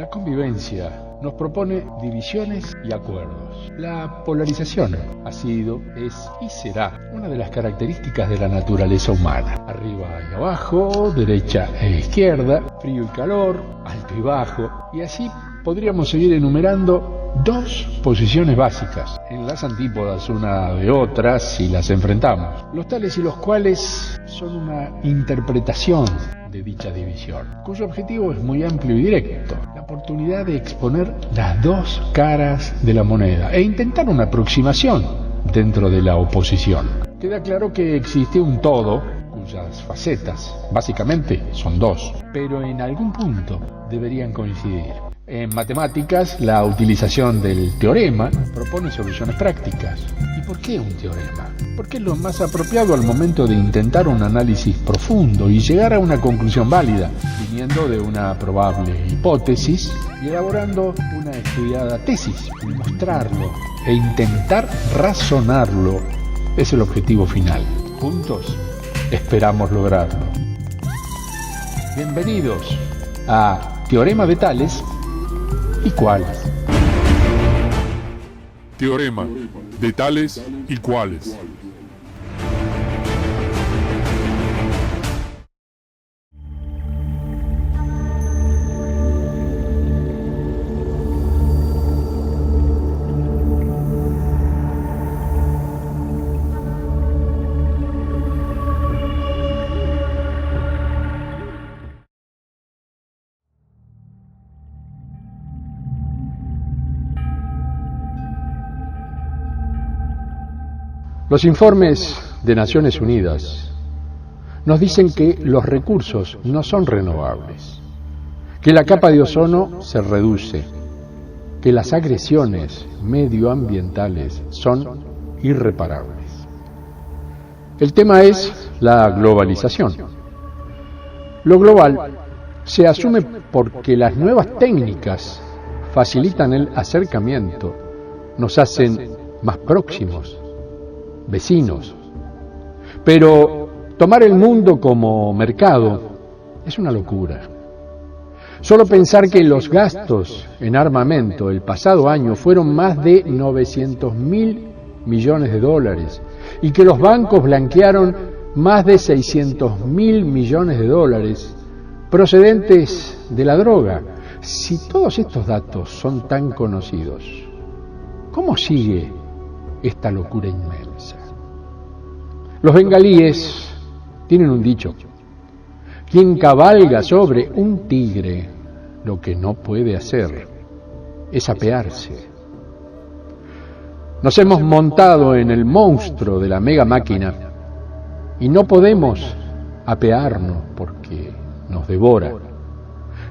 La convivencia nos propone divisiones y acuerdos. La polarización ha sido, es y será una de las características de la naturaleza humana. Arriba y abajo, derecha e izquierda, frío y calor, alto y bajo, y así podríamos seguir enumerando dos posiciones básicas, en las antípodas una de otra si las enfrentamos, los tales y los cuales son una interpretación de dicha división, cuyo objetivo es muy amplio y directo, la oportunidad de exponer las dos caras de la moneda e intentar una aproximación dentro de la oposición. Queda claro que existe un todo cuyas facetas, básicamente, son dos, pero en algún punto deberían coincidir. En matemáticas, la utilización del teorema propone soluciones prácticas. ¿Y por qué un teorema? Porque es lo más apropiado al momento de intentar un análisis profundo y llegar a una conclusión válida, viniendo de una probable hipótesis y elaborando una estudiada tesis, mostrarlo e intentar razonarlo es el objetivo final. Juntos esperamos lograrlo. Bienvenidos a Teorema de Tales y Cuales. Teorema de Tales y Cuales. Los informes de Naciones Unidas nos dicen que los recursos no son renovables, que la capa de ozono se reduce, que las agresiones medioambientales son irreparables. El tema es la globalización. Lo global se asume porque las nuevas técnicas facilitan el acercamiento, nos hacen más próximos, vecinos. Pero tomar el mundo como mercado es una locura. Solo pensar que los gastos en armamento el pasado año fueron más de 900.000 millones de dólares y que los bancos blanquearon más de 600.000 millones de dólares procedentes de la droga. Si todos estos datos son tan conocidos, ¿cómo sigue esta locura inmensa? Los bengalíes tienen un dicho: quien cabalga sobre un tigre, lo que no puede hacer es apearse. Nos hemos montado en el monstruo de la mega máquina y no podemos apearnos porque nos devora.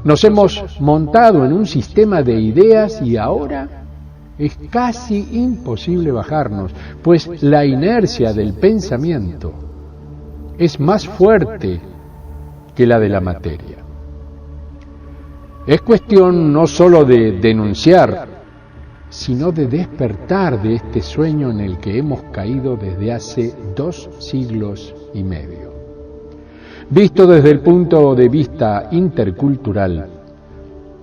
Nos hemos montado en un sistema de ideas y ahora es casi imposible bajarnos, pues la inercia del pensamiento es más fuerte que la de la materia. Es cuestión no solo de denunciar, sino de despertar de este sueño en el que hemos caído desde hace 2 siglos y medio. Visto desde el punto de vista intercultural,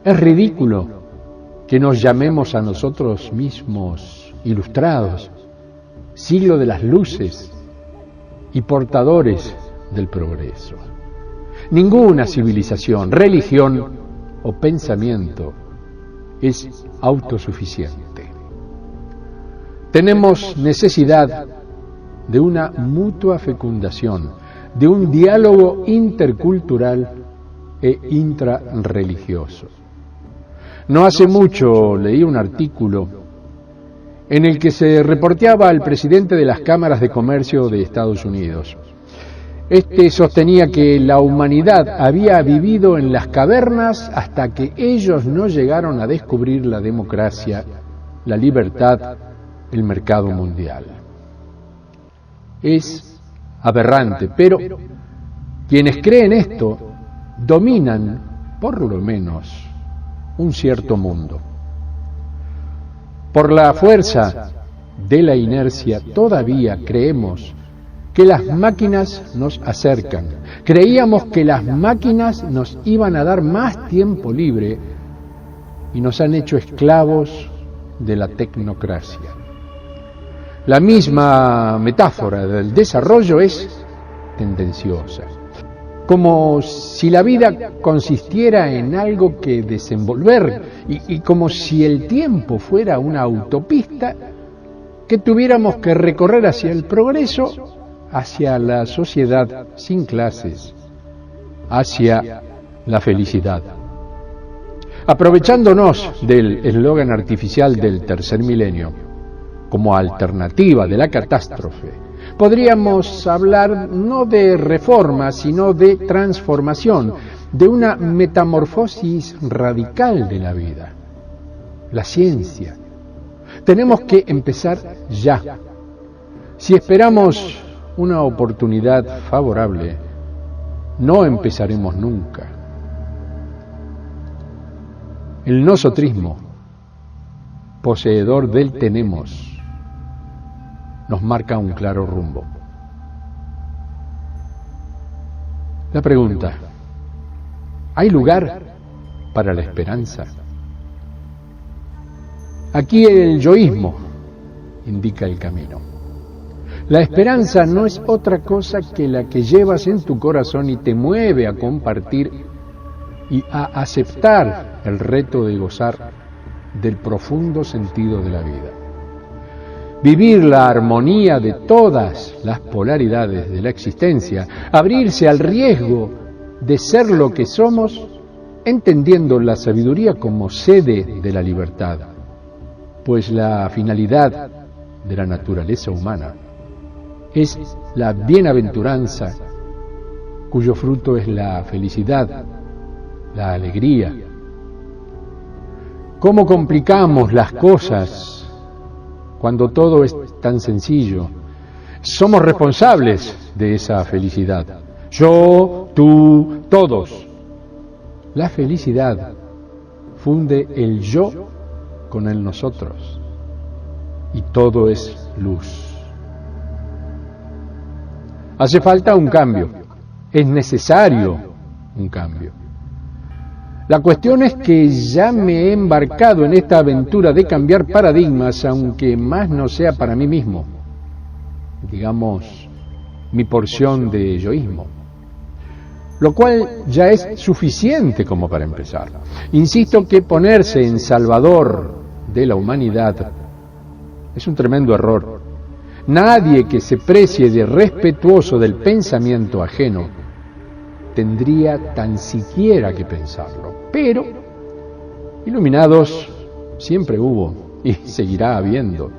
es ridículo que nos llamemos a nosotros mismos ilustrados, siglo de las luces y portadores del progreso. Ninguna civilización, religión o pensamiento es autosuficiente. Tenemos necesidad de una mutua fecundación, de un diálogo intercultural e intrarreligioso. No hace mucho leí un artículo en el que se reporteaba al presidente de las cámaras de comercio de Estados Unidos. Este sostenía que la humanidad había vivido en las cavernas hasta que ellos no llegaron a descubrir la democracia, la libertad, el mercado mundial. Es aberrante, pero quienes creen esto dominan, por lo menos, un cierto mundo. Por la fuerza de la inercia todavía creemos que las máquinas nos acercan. Creíamos que las máquinas nos iban a dar más tiempo libre y nos han hecho esclavos de la tecnocracia. La misma metáfora del desarrollo es tendenciosa, como si la vida consistiera en algo que desenvolver y como si el tiempo fuera una autopista que tuviéramos que recorrer hacia el progreso, hacia la sociedad sin clases, hacia la felicidad. Aprovechándonos del eslogan artificial del tercer milenio, como alternativa de la catástrofe, podríamos hablar no de reforma, sino de transformación, de una metamorfosis radical de la vida. La ciencia. Tenemos que empezar ya. Si esperamos una oportunidad favorable, no empezaremos nunca. El nosotrismo, poseedor del tenemos, nos marca un claro rumbo. La pregunta: ¿hay lugar para la esperanza? Aquí el yoísmo indica el camino. La esperanza no es otra cosa que la que llevas en tu corazón y te mueve a compartir y a aceptar el reto de gozar del profundo sentido de la vida. Vivir la armonía de todas las polaridades de la existencia, abrirse al riesgo de ser lo que somos, entendiendo la sabiduría como sede de la libertad, pues la finalidad de la naturaleza humana es la bienaventuranza, cuyo fruto es la felicidad, la alegría. ¿Cómo complicamos las cosas cuando todo es tan sencillo? Somos responsables de esa felicidad. Yo, tú, todos. La felicidad funde el yo con el nosotros y todo es luz. Hace falta un cambio, es necesario un cambio. La cuestión es que ya me he embarcado en esta aventura de cambiar paradigmas, aunque más no sea para mí mismo, digamos, mi porción de yoísmo, lo cual ya es suficiente como para empezar. Insisto que ponerse en salvador de la humanidad es un tremendo error. Nadie que se precie de respetuoso del pensamiento ajeno tendría tan siquiera que pensarlo. Pero iluminados siempre hubo y seguirá habiendo.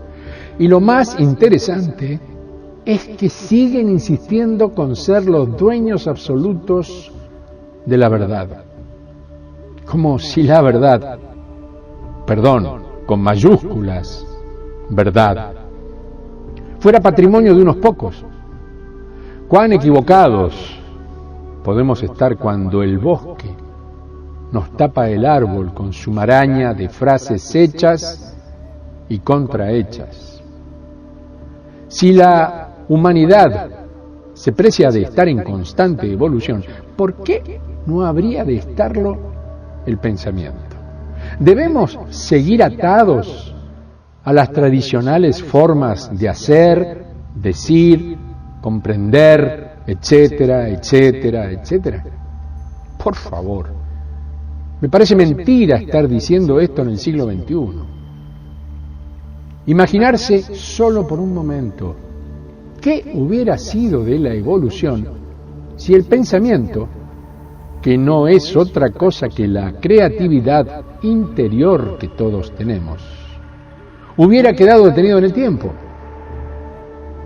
Y lo más interesante es que siguen insistiendo con ser los dueños absolutos de la verdad. Como si la verdad, con mayúsculas, verdad, fuera patrimonio de unos pocos. Cuán equivocados podemos estar cuando el bosque nos tapa el árbol con su maraña de frases hechas y contrahechas. Si la humanidad se precia de estar en constante evolución, ¿por qué no habría de estarlo el pensamiento? ¿Debemos seguir atados a las tradicionales formas de hacer, decir, comprender, etcétera, etcétera, etcétera? Por favor, me parece mentira estar diciendo esto en el siglo XXI. Imaginarse solo por un momento qué hubiera sido de la evolución si el pensamiento, que no es otra cosa que la creatividad interior que todos tenemos, hubiera quedado detenido en el tiempo.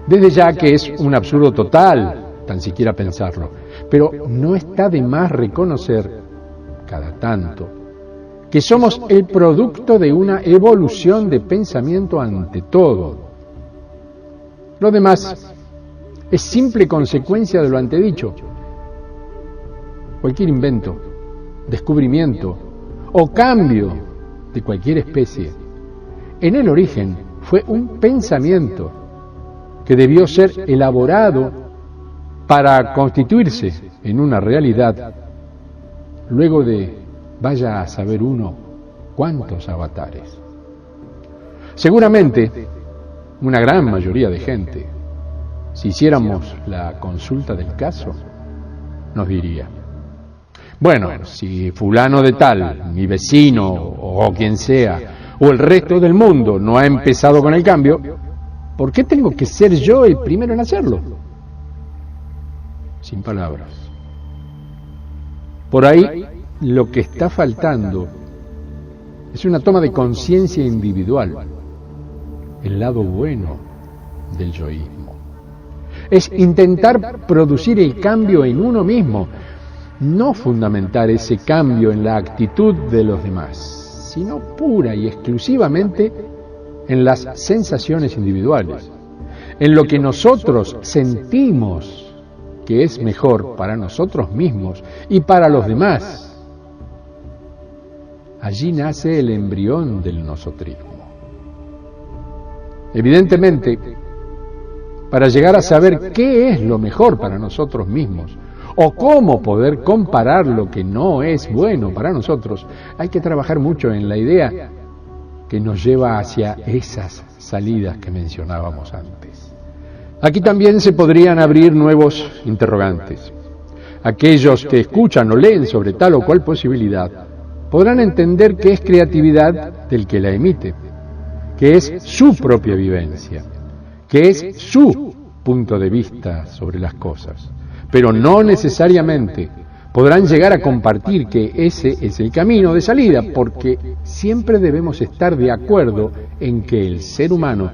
Desde ya que es un absurdo total tan siquiera pensarlo, pero no está de más reconocer cada tanto que somos el producto de una evolución de pensamiento ante todo. Lo demás es simple consecuencia de lo antedicho. Cualquier invento, descubrimiento o cambio de cualquier especie, en el origen fue un pensamiento que debió ser elaborado para constituirse en una realidad, luego de, vaya a saber uno, cuantos avatares. Seguramente, una gran mayoría de gente, si hiciéramos la consulta del caso, nos diría: bueno, si fulano de tal, mi vecino o quien sea, o el resto del mundo no ha empezado con el cambio, ¿por qué tengo que ser yo el primero en hacerlo? Sin palabras. Por ahí lo que está faltando es una toma de conciencia individual, el lado bueno del yoísmo. Es intentar producir el cambio en uno mismo, no fundamentar ese cambio en la actitud de los demás, sino pura y exclusivamente en las sensaciones individuales, en lo que nosotros sentimos que es mejor para nosotros mismos y para los demás. Allí nace el embrión del nosotrismo. Evidentemente, para llegar a saber qué es lo mejor para nosotros mismos, o cómo poder comparar lo que no es bueno para nosotros, hay que trabajar mucho en la idea que nos lleva hacia esas salidas que mencionábamos antes. Aquí también se podrían abrir nuevos interrogantes. Aquellos que escuchan o leen sobre tal o cual posibilidad podrán entender que es creatividad del que la emite, que es su propia vivencia, que es su punto de vista sobre las cosas, pero no necesariamente podrán llegar a compartir que ese es el camino de salida, porque siempre debemos estar de acuerdo en que el ser humano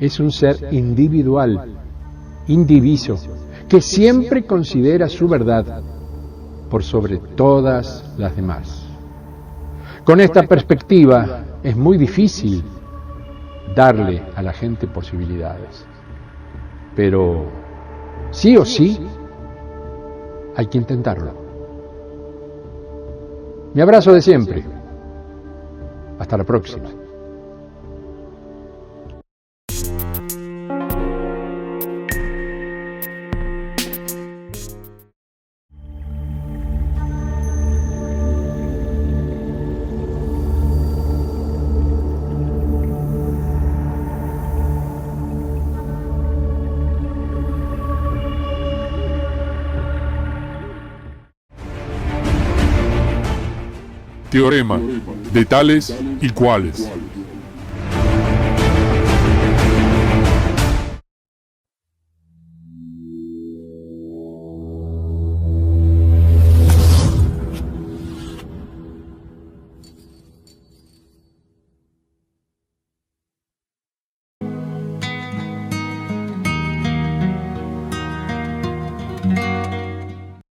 es un ser individual, indiviso, que siempre considera su verdad por sobre todas las demás. Con esta perspectiva es muy difícil darle a la gente posibilidades, pero sí o sí hay que intentarlo. Mi abrazo de siempre. Hasta la próxima. Teorema de tales y cuales.